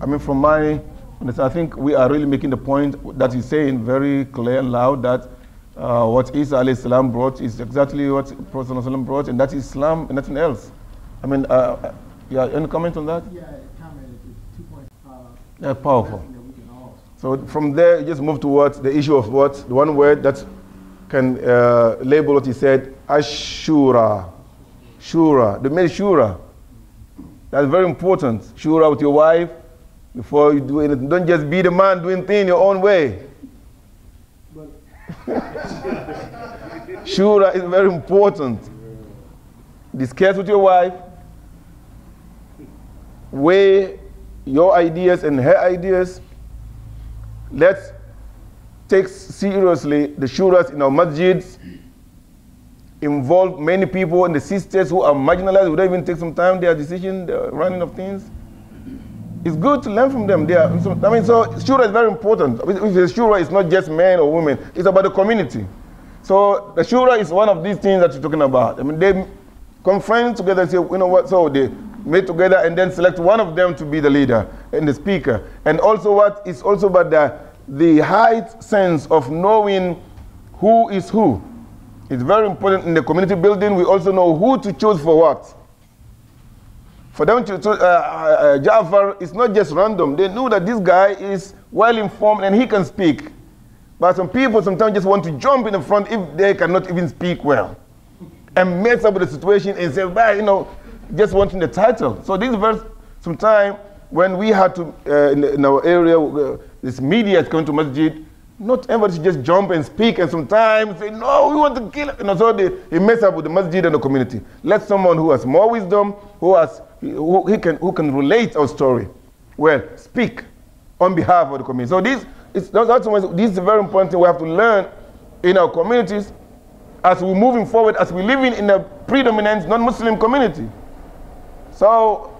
I mean, from my, I think we are really making the point that he's saying very clear and loud that what Isa alayhi salam brought is exactly what Prophet ﷺ brought, and that is Islam and nothing else. I mean, yeah, any comment on that? Yeah, comment is 2 points. Yeah, powerful. That we can all. So from there, you just move towards the issue of what? The one word that can label what he said, Ashura. Shura. They made Shura. That's very important. Shura with your wife before you do anything. Don't just be the man doing things your own way. Shura is very important. Discuss with your wife. Weigh your ideas and her ideas. Let's take seriously the shuras in our masjids. Involve many people and the sisters who are marginalized. We don't even take some time their decision, the running of things. It's good to learn from them. So shura is very important. If the shura is not just men or women, it's about the community. So the shura is one of these things that you're talking about. I mean, they conference together and say, you know what, so they meet together and then select one of them to be the leader and the speaker. And also what is also about the high sense of knowing who is who. It's very important in the community building. We also know who to choose for what. For them to choose Ja'far, it's not just random. They know that this guy is well informed and he can speak. But some people sometimes just want to jump in the front if they cannot even speak well. And mess up with the situation and say, well, you know, just wanting the title. So this verse, sometime when we had to, in our area, this media is coming to masjid, not everybody should just jump and speak and sometimes say, no, we want to kill it. You know, so they mess up with the masjid and the community. Let someone who has more wisdom, who can relate our story, well, speak on behalf of the community. So this is very important thing we have to learn in our communities as we're moving forward, as we're living in a predominant non-Muslim community. So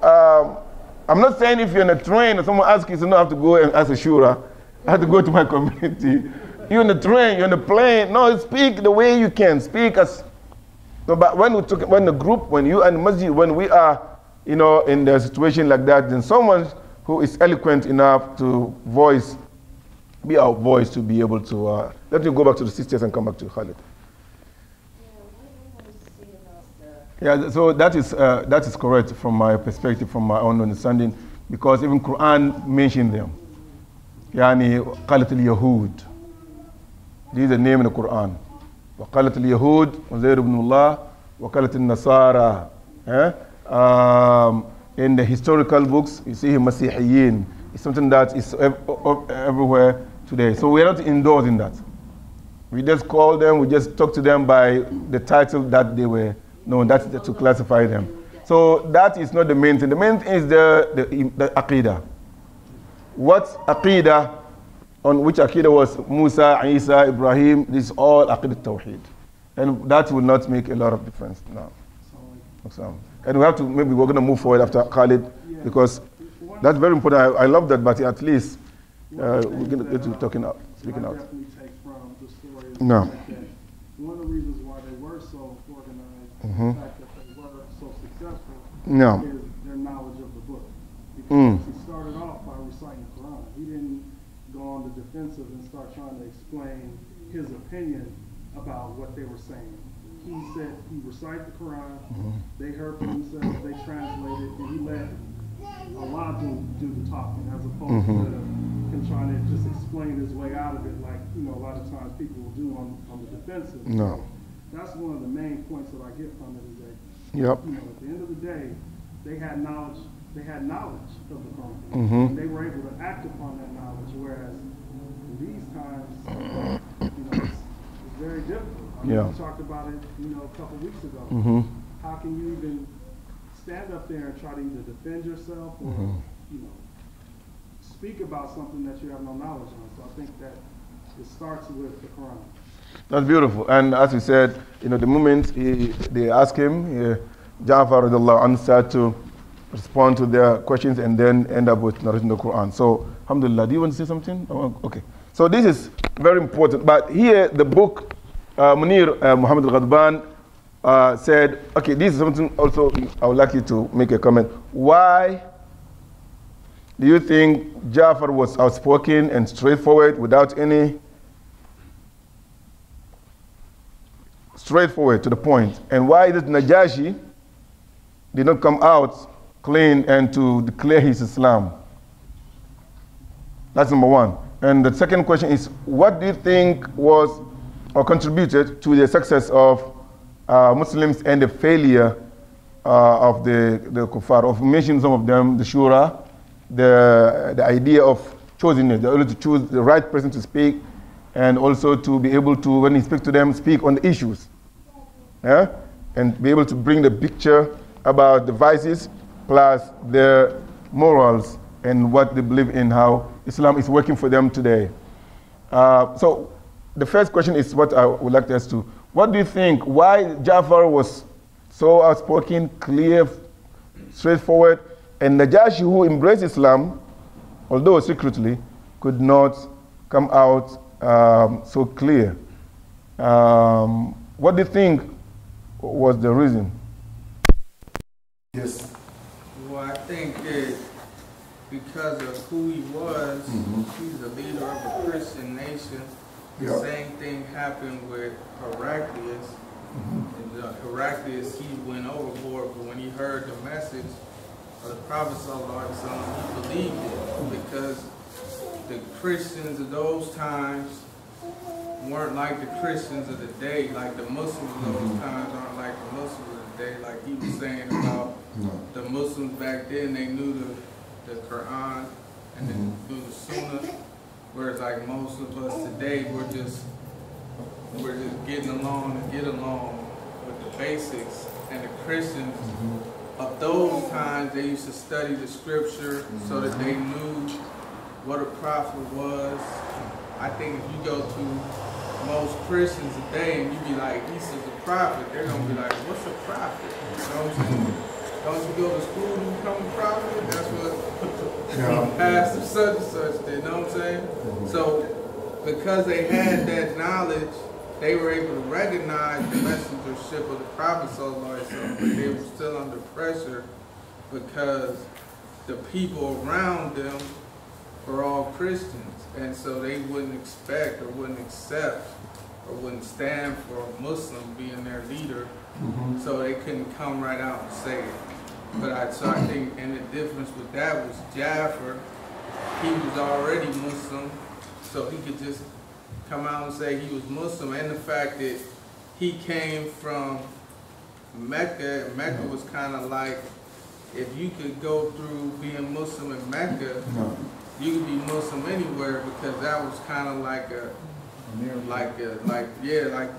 I'm not saying if you're in a train or someone asks you, you don't have to go and ask a shura. I have to go to my community. You're in the train, you're in the plane. No, speak the way you can. Speak as. No, but when the group, when you and masjid, when we are, you know, in a situation like that, then someone who is eloquent enough to be our voice to be able to. Let me go back to the sisters and come back to Khalid. Yeah, so that is correct from my perspective, from my own understanding, because even Quran mentioned them. Yani قالت اليهود. This is the name in the Quran. وقالت اليهود عزير بن الله وقالت النصارى. in the historical books. You see Masihiyin. It's something that is everywhere today. So we are not endorsing that. We just call them, we just talk to them by the title that they were known, that's to classify them. So that is not the main thing. The main thing is the Aqidah. What Aqidah, on which Aqidah was Musa, Isa, Ibrahim, this is all Aqidah Tawheed. And that will not make a lot of difference now. And we have to, maybe we're going to move forward after Khalid, because that's very important. I love that, but at least we're going to get to speaking out. Definitely take from the story. No. One of the reasons why they were so organized, the fact that they were so successful, is their knowledge of the book. Because he started off by reciting the Quran. He didn't go on the defensive and start trying to explain his opinion about what they were saying. He said he recited the Quran, they heard for themselves, they translated, and he let Allah do the talking, as opposed to him trying to just explain his way out of it, like a lot of times people will do on the defensive. No. So that's one of the main points that I get from it, is that Yep. at the end of the day, they had knowledge. They had knowledge of the Quran, and they were able to act upon that knowledge. Whereas in these times, it's very difficult. I mean, we talked about it, a couple weeks ago. How can you even stand up there and try to either defend yourself or, speak about something that you have no knowledge on? So I think that it starts with the Quran. That's beautiful. And as we said, the moment they asked him, Ja'far started to respond to their questions and then end up with narrating the Quran. So, alhamdulillah, do you want to say something? Oh, okay. So this is very important. But here, the book, Munir Muhammad al-Ghadban said, okay, this is something also I would like you to make a comment. Why do you think Ja'far was outspoken and straightforward without any straightforward to the point? And why did Najashi did not come out clean and to declare his Islam? That's number one. And the second question is, what do you think was or contributed to the success of Muslims and the failure of the kuffar? Of mentioning some of them, the shura, the idea of choosing it, the ability to choose the right person to speak, and also to be able to, when he speaks to them, speak on the issues. Yeah? And be able to bring the picture about the vices plus their morals and what they believe in, how Islam is working for them today. So the first question is what I would like to ask you. What do you think, why Ja'far was so outspoken, clear, straightforward, and Najashi, who embraced Islam, although secretly, could not come out so clear? What do you think was the reason? Yes. Well, I think that because of who he was, he's the leader of a Christian nation. The same thing happened with Heraclius. And Heraclius, he went overboard, but when he heard the message of the Prophet ﷺ, he believed it, because the Christians of those times weren't like the Christians of the day, like the Muslims of those times aren't like the Muslims of the day. Like he was saying about the Muslims back then, they knew the Quran and they knew the Sunnah, whereas like most of us today, we're just getting along to get along with the basics. And the Christians of those times, they used to study the scripture so that they knew what a prophet was. I think if you go to most Christians today and you be like, Isa's a prophet, they're going to be like, what's a prophet? You know what I'm saying? Don't you go to school to become a prophet? That's what pastor such and such did, you know what I'm saying? So because they had that knowledge, they were able to recognize the messengership of the Prophet ﷺ, but they were still under pressure because the people around them were all Christians, and so they wouldn't expect or wouldn't accept or wouldn't stand for a Muslim being their leader, so they couldn't come right out and say it. But so I think, and the difference with that was Ja'far, he was already Muslim, so he could just come out and say he was Muslim, and the fact that he came from Mecca, and Mecca was kind of like if you could go through being Muslim in Mecca, No. you could be Muslim anywhere, because that was kind of like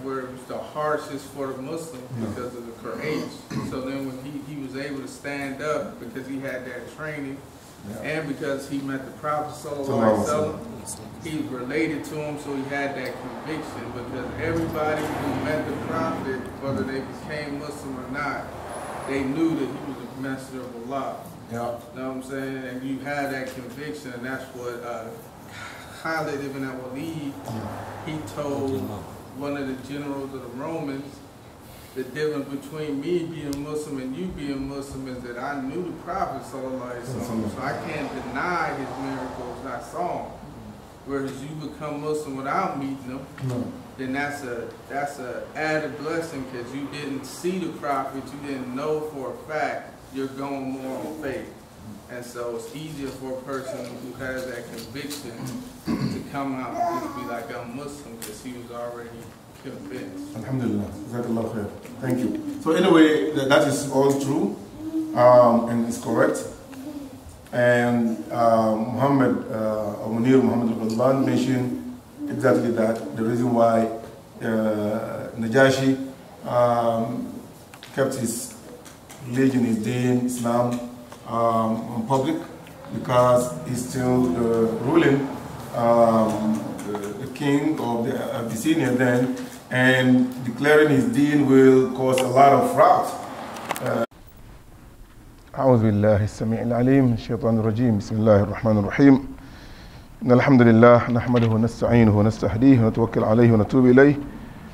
where it was the harshest for the Muslims because of the Quraysh. So then when he was able to stand up because he had that training, and because he met the Prophet Sallallahu Alaihi Wasallam, he was related to him, so he had that conviction. Because everybody who met the Prophet, whether they became Muslim or not, they knew that he was a messenger of Allah. Yeah. You know what I'm saying? And you had that conviction, and that's what Khalid ibn al-Walid, he told one of the generals of the Romans, the difference between me being Muslim and you being Muslim is that I knew the Prophet Sallallahu Alaihi Wasallam, so I can't deny his miracles I saw him. Whereas you become Muslim without meeting him, then that's a added blessing, because you didn't see the Prophet, you didn't know for a fact, you're going more on faith. And so it's easier for a person who has that conviction to come out and just be like, I'm Muslim, because he was already convinced. Alhamdulillah. Jazakallah khair. Thank you. So anyway, that is all true, and it's correct. And Munir Muhammad al-Ghazlan mentioned exactly that. The reason why Najashi kept his religion, his deen, Islam, on public, because he's still ruling the king of the Abyssinia then, and declaring his deen will cause a lot of fraud. أعوذ بالله السميع العليم من الشيطان الرجيم بسم الله الرحمن الرحيم إن الحمد لله نحمده ونستعينه ونستهديه ونتوكل عليه ونتوب إليه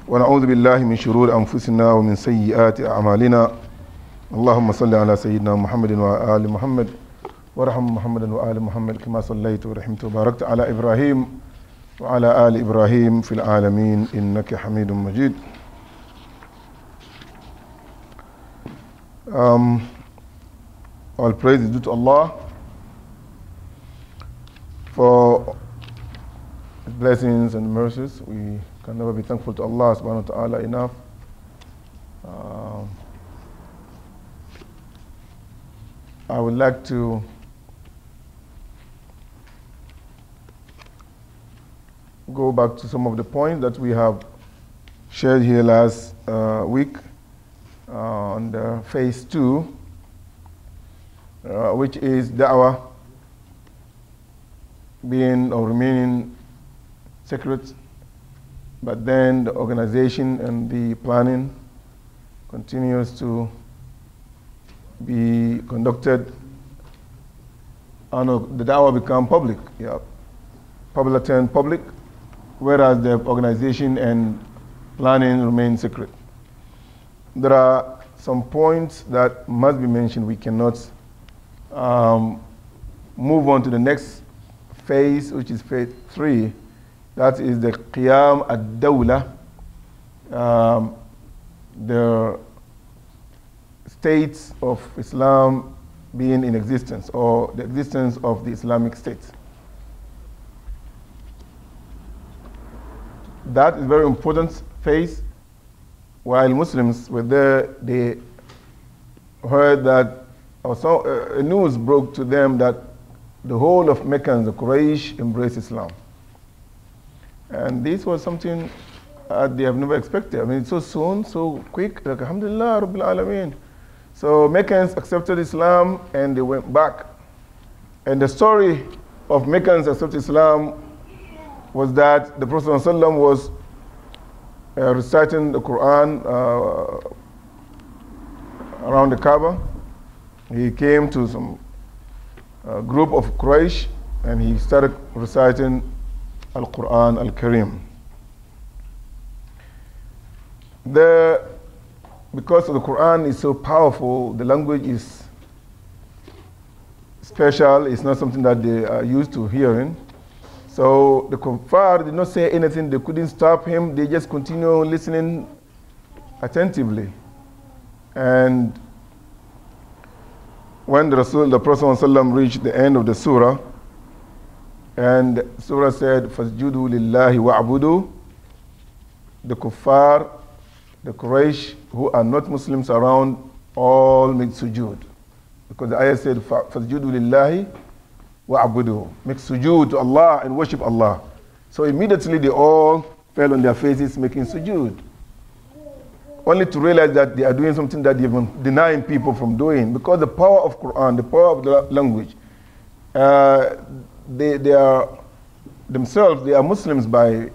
ونعوذ بالله من شرور أنفسنا ومن سيئات أعمالنا اللهم صل على سيدنا محمد وآل محمد وارحم محمد وآل محمد كما صليت ورحمت وباركت على إبراهيم وعلى آل إبراهيم في العالمين إنك حميد مجيد. All praise is due to Allah for His blessings and mercies. We can never be thankful to Allah subhanahu wa ta'ala enough. I would like to go back to some of the points that we have shared here last week on the phase 2. Which is da'wah being or remaining secret, but then the organization and the planning continues to be conducted, and the da'wah become public, popular turn public, whereas the organization and planning remain secret. There are some points that must be mentioned. We cannot move on to the next phase, which is phase 3. That is the Qiyam ad-Dawla, the states of Islam being in existence, or the existence of the Islamic State. That is a very important phase. While Muslims were there, they heard that news broke to them that the whole of Mecca and the Quraysh embraced Islam. And this was something they have never expected. I mean, so soon, so quick, like, Alhamdulillah, Rabbil Alameen. So Meccans accepted Islam and they went back. And the story of Meccans accepting Islam was that the Prophet ﷺ was reciting the Quran around the Kaaba. He came to some group of Quraysh and he started reciting Al-Quran Al-Karim. Because the Quran is so powerful, the language is special. It's not something that they are used to hearing. So the kuffar did not say anything. They couldn't stop him. They just continue listening attentively. And when the Prophet ﷺ reached the end of the surah, and the surah said, "Fasjudu lillahi wa'budu," the kuffar, the Quraysh, who are not Muslims around, all made sujood. Because the ayah said, فَاسْجُدُوا لِلَّهِ وَعَبُدُوا. Make sujood to Allah and worship Allah. So immediately they all fell on their faces making sujood. Only to realize that they are doing something that they've been denying people from doing. Because the power of Quran, the power of the language, they are themselves, they are Muslims by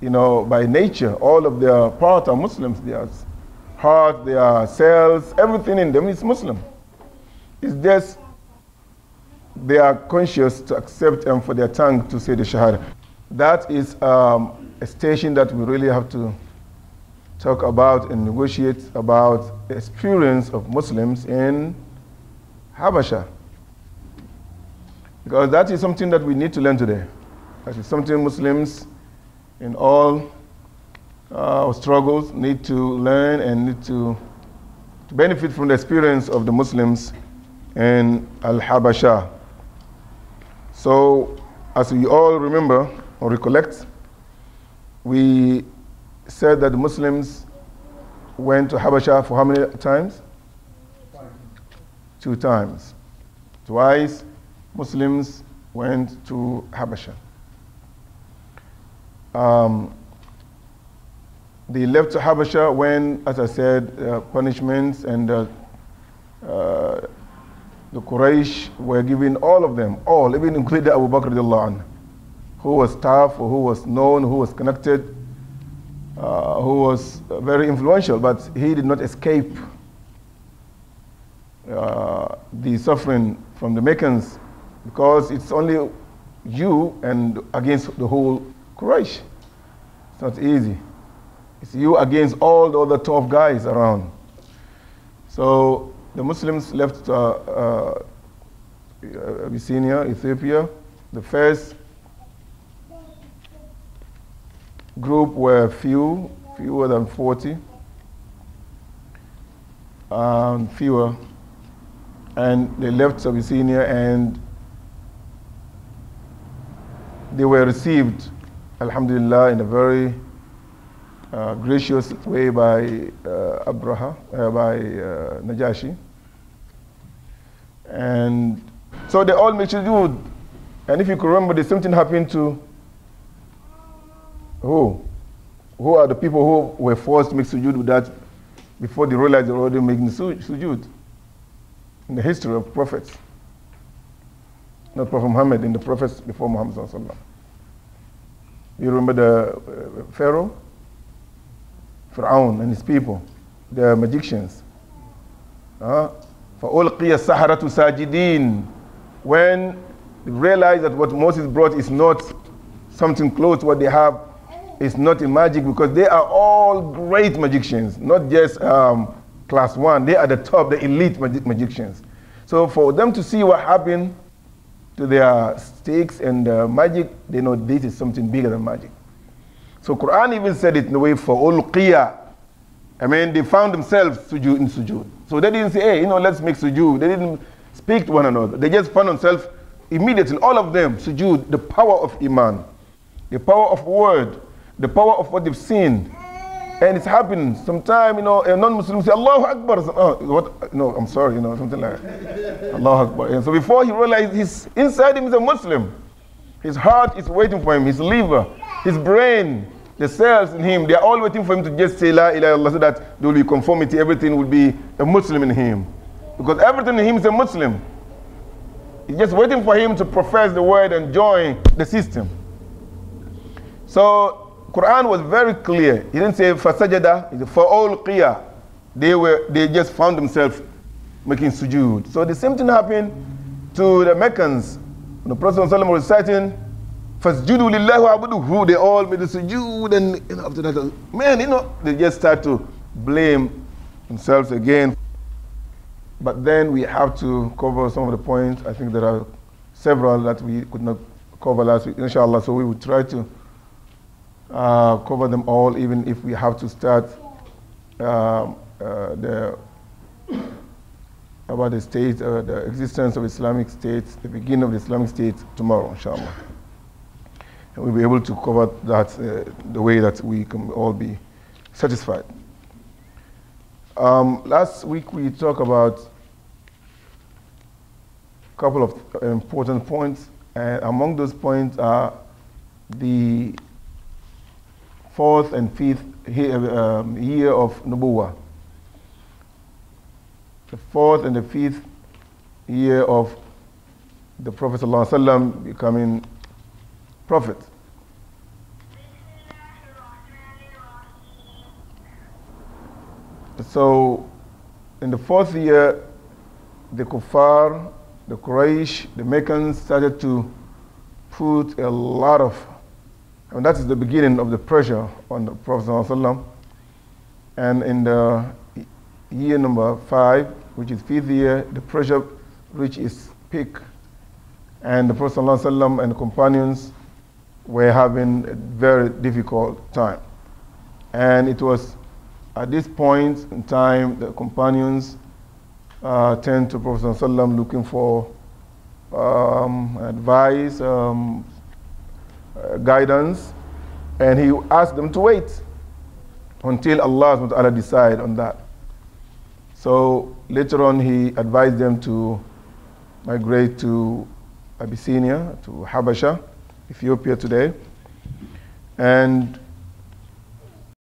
nature. All of their parts are Muslims. Their heart, their cells, everything in them is Muslim. It's just they are conscious to accept and for their tongue to say the Shahada. That is a station that we really have to talk about and negotiate about the experience of Muslims in Habasha. Because that is something that we need to learn today. That is something Muslims in all our struggles need to learn and need to benefit from the experience of the Muslims in Al-Habasha. So, as we all remember or recollect, we said that the Muslims went to Habasha for how many times? 2 times. Twice, Muslims went to Habasha. They left Habasha when, as I said, punishments and the Quraysh were giving all of them, even including Abu Bakr radiallahu anhu, who was tough, who was known, who was connected, who was very influential, but he did not escape the suffering from the Meccans, because it's only you and against the whole Quraysh. It's not easy. It's you against all the other tough guys around. So the Muslims left Abyssinia, Ethiopia. The first group were fewer than 40, fewer, and they left Abyssinia, and they were received, alhamdulillah, in a very gracious way by Najashi. And so they all made sujood. And if you could remember, the same thing happened to who? Who are the people who were forced to make sujood with that before they realized they were already making sujood? In the history of prophets. Not Prophet Muhammad, in the prophets before Muhammad sallallahu alaihi wasallam. You remember the Pharaoh? Haroun and his people, the magicians. فَأُلْقِيَ السَّحَرَةُ سَاجِدِينَ. When they realized that what Moses brought is not something close to what they have, it's not in magic, because they are all great magicians, not just class 1. They are the top, the elite magicians. So for them to see what happened to their sticks and magic, they know this is something bigger than magic. So Quran even said it in the way for ulqiya. I mean, they found themselves in sujood. So they didn't say, hey, let's make sujood. They didn't speak to one another. They just found themselves immediately, all of them, sujood, the power of iman, the power of word, the power of what they've seen. And it's happening. Sometimes, a non-Muslim say, Allahu Akbar. What? No, I'm sorry, something like Allahu Akbar. And so before he realized inside him is a Muslim. His heart is waiting for him, his liver, his brain, the cells in him, they are all waiting for him to just say La ilaha illallah, so that there will be conformity, everything will be a Muslim in him. Because everything in him is a Muslim. He's just waiting for him to profess the word and join the system. So Quran was very clear. He didn't say fasajada, he said for all qiyah. They just found themselves making sujood. So the same thing happened to the Meccans. When the Prophet ﷺ was reciting Fasjudu lillahi wa abuduhu, they all made the sujood, and after that, they just start to blame themselves again. But then we have to cover some of the points. I think there are several that we could not cover last week, inshallah, so we will try to cover them all, even if we have to start about the state, the existence of Islamic states, the beginning of the Islamic state tomorrow, inshallah. And we'll be able to cover that the way that we can all be satisfied. Last week we talked about couple of important points, and among those points are the 4th and 5th year of Nubuwah. The 4th and the 5th year of the Prophet ﷺ becoming prophet. So, in the 4th year, the Kuffar, the Quraysh, the Meccans started to put a lot of, and that is the beginning of the pressure on the Prophet ﷺ. And in the year number 5, which is 5th year, the pressure reached its peak. And the Prophet ﷺ and the companions were having a very difficult time. And it was at this point in time the companions turned to Prophet ﷺ looking for advice, guidance, and he asked them to wait until Allah subhanahu wa ta'ala decide on that. So later on he advised them to migrate to Abyssinia, to Habasha, Ethiopia today. And